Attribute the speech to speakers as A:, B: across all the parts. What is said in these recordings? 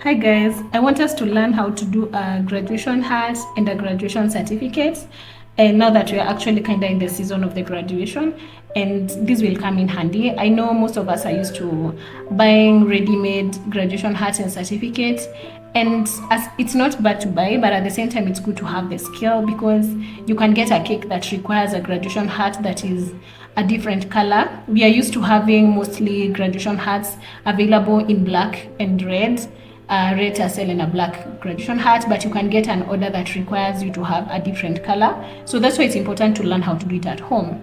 A: Hi guys, I want us to learn how to do a graduation hat and a graduation certificate. And now that we are actually kind of in the season of the graduation, and this will come in handy. I know most of us are used to buying ready-made graduation hats and certificates, and as it's not bad to buy, but at the same time it's good to have the skill, because you can get a cake that requires a graduation hat that is a different color. We are used to having mostly graduation hats available in black and red. Red tassel and a black graduation hat, but you can get an order that requires you to have a different color. So that's why it's important to learn how to do it at home.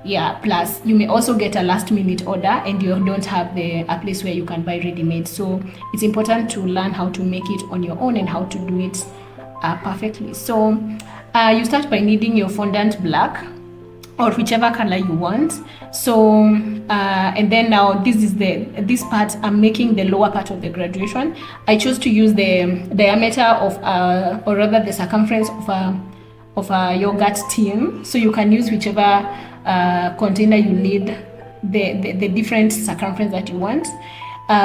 A: Yeah, plus you may also get a last minute order and you don't have a place where you can buy ready-made. So it's important to learn how to make it on your own and how to do it perfectly. So you start by needing your fondant black or whichever color you want. So and then now this part, I'm making the lower part of the graduation. I chose to use the diameter of or rather the circumference of a yogurt tin. So you can use whichever container you need, the different circumference that you want.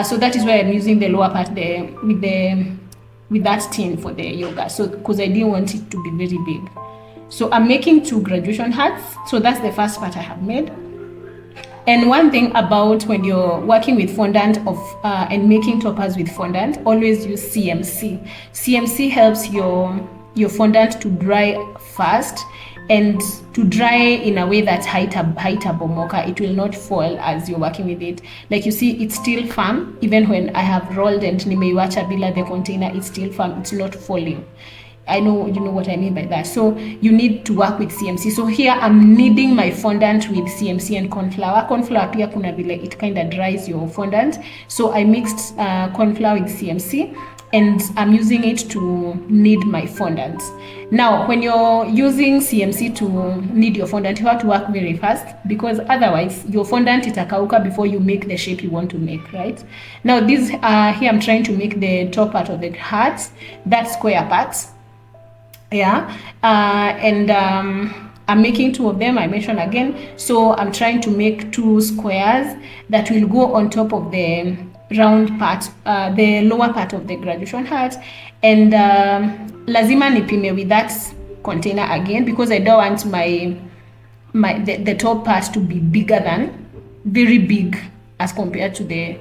A: So that is why I'm using the lower part with that tin for the yogurt. So because I didn't want it to be very big. So I'm making 2 graduation hats. So that's the first part I have made. And one thing about when you're working with fondant and making toppers with fondant, always use CMC. CMC helps your fondant to dry fast and to dry in a way that's haitable mocha. It will not fall as you're working with it. Like you see, it's still firm. Even when I have rolled and nimeiwacha bila the container, it's still firm. It's not falling. I know you know what I mean by that. So you need to work with CMC. So here I'm kneading my fondant with CMC and corn flour. Corn flour pia kuna vile it kind of dries your fondant. So I mixed corn flour with CMC and I'm using it to knead my fondant. Now, when you're using CMC to knead your fondant, you have to work very fast, because otherwise your fondant itakauka before you make the shape you want to make, right? Now this here I'm trying to make the top part of the heart, that square part. Yeah, and I'm making 2 of them, I mentioned again. So I'm trying to make 2 squares that will go on top of the round part, the lower part of the graduation hat. And lazima nipime with that container again, because I don't want the top part to be bigger than, very big as compared to the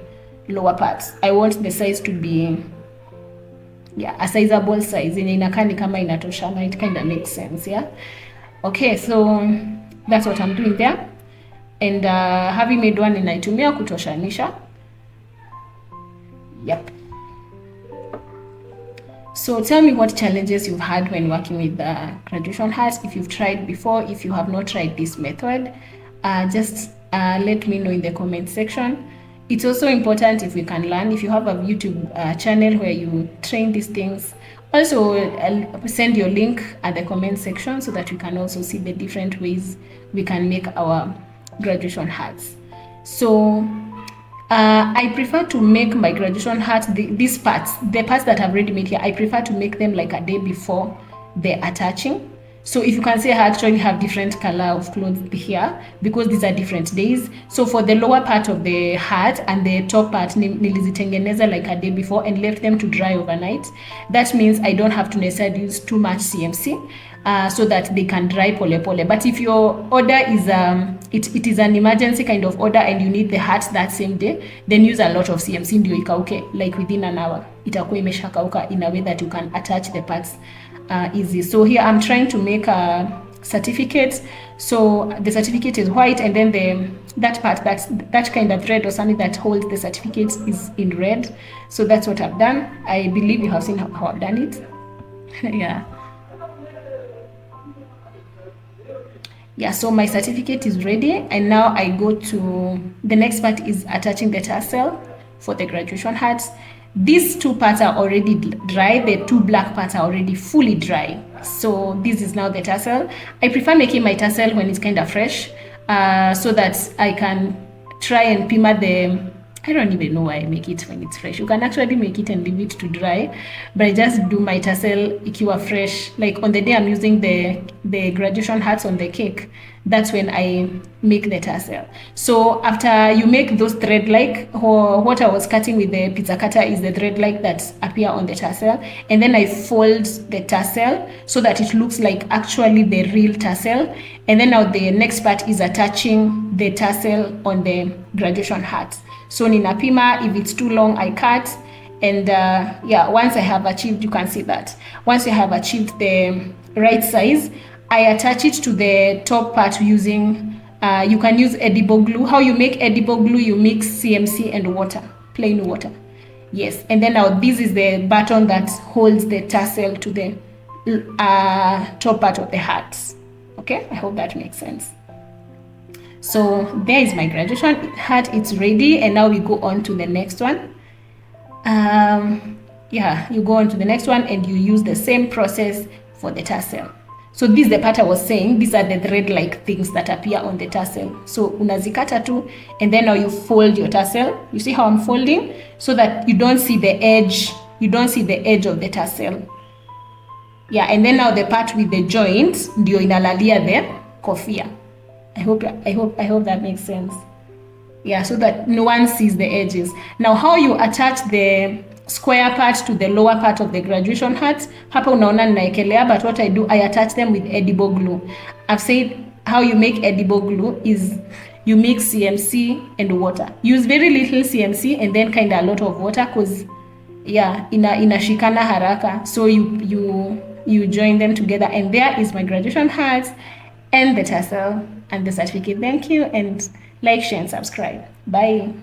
A: lower parts. I want the size to be a sizable size yenye inakaa ni kama inatoshana. It kind of makes sense. Yeah, okay, so that's what I'm doing there. And having made one, ninaitumia kutoshanisha. Yep. So tell me what challenges you've had when working with the graduation hats. If you've tried before, if you have not tried this method, just let me know in the comment section. It's also important if we can learn. If you have a YouTube channel where you train these things, also send your link at the comment section so that we can also see the different ways we can make our graduation hats. So I prefer to make my graduation hats, these parts, the parts that I've already made here, I prefer to make them like a day before they're attaching. So if you can see, I actually have different color of clothes here because these are different days. So for the lower part of the hat and the top part, nilizitengeneza like a day before and left them to dry overnight. That means I don't have to necessarily use too much CMC so that they can dry pole pole. But if your order is it is an emergency kind of order and you need the hat that same day, then use a lot of CMC ndio ikauke like within an hour. Itakuwa imeshakauka in a way that you can attach the parts easy. So here I'm trying to make a certificate. So the certificate is white, and then that part, that kind of thread or something that holds the certificate is in red. So that's what I've done. I believe you have seen how I've done it. Yeah, so my certificate is ready, and now I go to the next part, is attaching the tassel for the graduation hats. These 2 parts are already dry. The 2 black parts are already fully dry. So this is now the tassel. I prefer making my tassel when it's kind of fresh, so that I can try and pima the I don't even know why I make it when it's fresh. You can actually make it and leave it to dry, but I just do my tassel ikiwa fresh. Like on the day I'm using the graduation hats on the cake, that's when I make the tassel. So after you make those thread-like, what I was cutting with the pizza cutter is the thread-like that appear on the tassel, and then I fold the tassel so that it looks like actually the real tassel. And then now the next part is attaching the tassel on the graduation hat. So ninapima, if it's too long, I cut. And yeah, once I have achieved, you can see that. Once you have achieved the right size, I attach it to the top part using, you can use edible glue. How you make edible glue, you mix CMC and water, plain water. Yes, and then now this is the button that holds the tassel to the top part of the hat. Okay, I hope that makes sense. So there is my graduation hat, it's ready, and now we go on to the next one. Yeah, you go on to the next one and you use the same process for the tassel. So this is the part I was saying, these are the thread-like things that appear on the tassel. So unazikata tu, and then now you fold your tassel. You see how I'm folding? So that you don't see the edge, of the tassel. Yeah, and then now the part with the joint, ndio inalalia the kofia. I hope that makes sense. Yeah, so that no one sees the edges. Now how you attach the square part to the lower part of the graduation hat, hapa unaona ninaekelea, but what I do, I attach them with edible glue. I've said how you make edible glue is you mix CMC and water. Use very little CMC and then kind of a lot of water, because yeah, inashikana haraka. So you join them together, and there is my graduation hat and the tassel and the certificate. Thank you, and like, share, and subscribe. Bye.